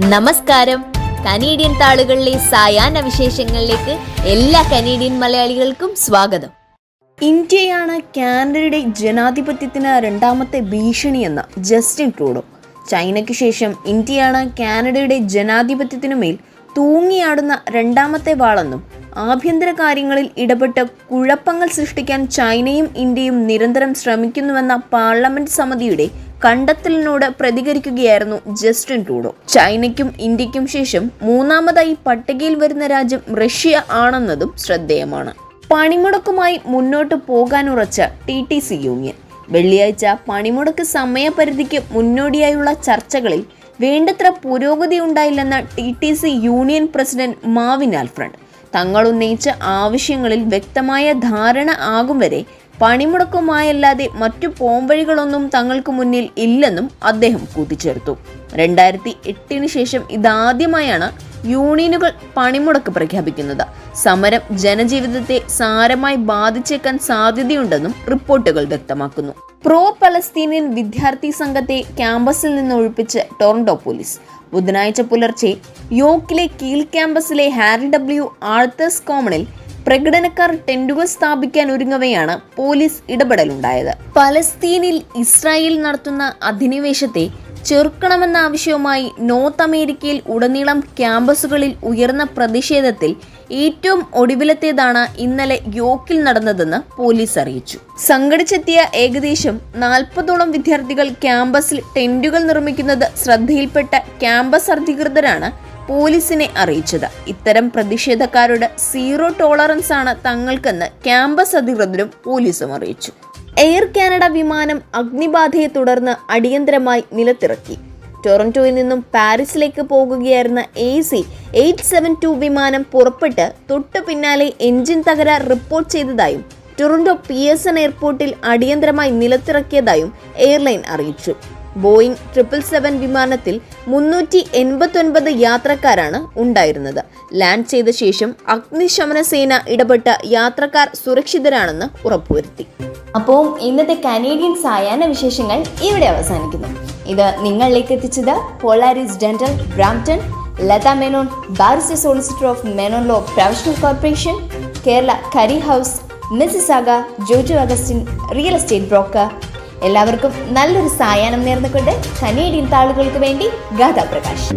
നമസ്കാരം. കനേഡിയൻ താളുകളിലെ സായാഹ്ന വിശേഷങ്ങളിലേക്ക് എല്ലാ കനേഡിയൻ മലയാളികൾക്കും സ്വാഗതം. ഇന്ത്യയാണ് കാനഡയുടെ ജനാധിപത്യത്തിന് രണ്ടാമത്തെ ഭീഷണിയെന്ന് ജസ്റ്റിൻ ട്രൂഡോ. ചൈനയ്ക്ക് ശേഷം ഇന്ത്യയാണ് കാനഡയുടെ ജനാധിപത്യത്തിനുമേൽ തൂങ്ങിയാടുന്ന രണ്ടാമത്തെ വാളെന്നും ആഭ്യന്തര കാര്യങ്ങളിൽ ഇടപെട്ട് കുഴപ്പങ്ങൾ സൃഷ്ടിക്കാൻ ചൈനയും ഇന്ത്യയും നിരന്തരം ശ്രമിക്കുന്നുവെന്ന പാർലമെന്റ് സമിതിയുടെ കണ്ടെത്തലിനോട് പ്രതികരിക്കുകയായിരുന്നു ജസ്റ്റിൻ ട്രൂഡോ. ചൈനയ്ക്കും ഇന്ത്യക്കും ശേഷം മൂന്നാമതായി പട്ടികയിൽ വരുന്ന രാജ്യം റഷ്യ ആണെന്നതും ശ്രദ്ധേയമാണ്. പണിമുടക്കുമായി മുന്നോട്ട് പോകാനുറച്ച TTC യൂണിയൻ വെള്ളിയാഴ്ച പണിമുടക്ക് സമയപരിധിക്ക് മുന്നോടിയായുള്ള ചർച്ചകളിൽ വേണ്ടത്ര പുരോഗതി ഉണ്ടായില്ലെന്ന TTC യൂണിയൻ പ്രസിഡന്റ് മാവിൻ ആൽഫ്രഡ് തങ്ങൾ ഉന്നയിച്ച ആവശ്യങ്ങളിൽ വ്യക്തമായ ധാരണ ആകും വരെ പണിമുടക്കുമായല്ലാതെ മറ്റു പോംവഴികളൊന്നും തങ്ങൾക്ക് മുന്നിൽ ഇല്ലെന്നും അദ്ദേഹം കൂട്ടിച്ചേർത്തു. 2008 ശേഷം ഇതാദ്യമായാണ് യൂണിയനുകൾ പണിമുടക്ക് പ്രഖ്യാപിക്കുന്നത്. സമരം ജനജീവിതത്തെ സാരമായി ബാധിച്ചേക്കാൻ സാധ്യതയുണ്ടെന്നും റിപ്പോർട്ടുകൾ വ്യക്തമാക്കുന്നു. പ്രോ പലസ്തീനിയൻ വിദ്യാർത്ഥി സംഘത്തെ ക്യാമ്പസിൽ നിന്ന് ഒഴിപ്പിച്ച് ടൊറന്റോ പോലീസ്. ബുധനാഴ്ച പുലർച്ചെ യോർക്കിലെ കീൽ ക്യാമ്പസിലെ ഹാരി W. ആർത്തേഴ്സ് കോമണിൽ പ്രകടനക്കാർ ടെന്റുകൾ സ്ഥാപിക്കാൻ ഒരുങ്ങവെയാണ് പോലീസ് ഇടപെടലുണ്ടായത്. പലസ്തീനിൽ ഇസ്രായേൽ നടത്തുന്ന അധിനിവേശത്തെ ചെറുക്കണമെന്ന ആവശ്യവുമായി നോർത്ത് അമേരിക്കയിൽ ഉടനീളം ക്യാമ്പസുകളിൽ ഉയർന്ന പ്രതിഷേധത്തിൽ ഏറ്റവും ഒടുവിലത്തേതാണ് ഇന്നലെ യോർക്കിൽ നടന്നതെന്ന് പോലീസ് അറിയിച്ചു. സംഘടിച്ചെത്തിയ ഏകദേശം 40ഓളം വിദ്യാർത്ഥികൾ ക്യാമ്പസിൽ ടെന്റുകൾ നിർമ്മിക്കുന്നത് ശ്രദ്ധയിൽപ്പെട്ട ക്യാമ്പസ് അധികൃതരാണ് പോലീസിനെ അറിയിച്ചത്. ഇത്തരം പ്രതിഷേധക്കാരുടെ സീറോ ടോളറൻസ് ആണ് തങ്ങൾക്കെന്ന് ക്യാമ്പസ് അധികൃതരും പോലീസും അറിയിച്ചു. എയർ കാനഡ വിമാനം അഗ്നിബാധയെ തുടർന്ന് അടിയന്തരമായി നിലത്തിറക്കി. ടൊറന്റോയിൽ നിന്നും പാരീസിലേക്ക് പോകുകയായിരുന്ന AC-872 വിമാനം പുറപ്പെട്ട് തൊട്ടു പിന്നാലെ എഞ്ചിൻ തകരാർ റിപ്പോർട്ട് ചെയ്തതായും ടൊറന്റോ പിയേഴ്സൺ എയർപോർട്ടിൽ അടിയന്തരമായി നിലത്തിറക്കിയതായും എയർലൈൻ അറിയിച്ചു. ബോയിങ് 777 വിമാനത്തിൽ 389 യാത്രക്കാരാണ് ഉണ്ടായിരുന്നത്. ലാൻഡ് ചെയ്ത ശേഷം അഗ്നിശമന സേന ഇടപെട്ട യാത്രക്കാർ സുരക്ഷിതരാണെന്ന് ഉറപ്പുവരുത്തി. അപ്പോൾ ഇന്നത്തെ കനേഡിയൻ സായാഹ്ന വിശേഷങ്ങൾ ഇവിടെ അവസാനിക്കുന്നു. ഇത് നിങ്ങളിലേക്ക് എത്തിച്ചത് Polaris dental, Brampton, Latha Menon, barrister solicitor of Menon law professional corporation, Kerala curry house, Mississauga, Jojo Augustine real estate broker. എല്ലാവർക്കും നല്ലൊരു സായാഹ്നം നേർന്നുകൊണ്ട് കനേഡിയൻ താളുകൾക്ക് വേണ്ടി ഗാഥാ പ്രകാശ്.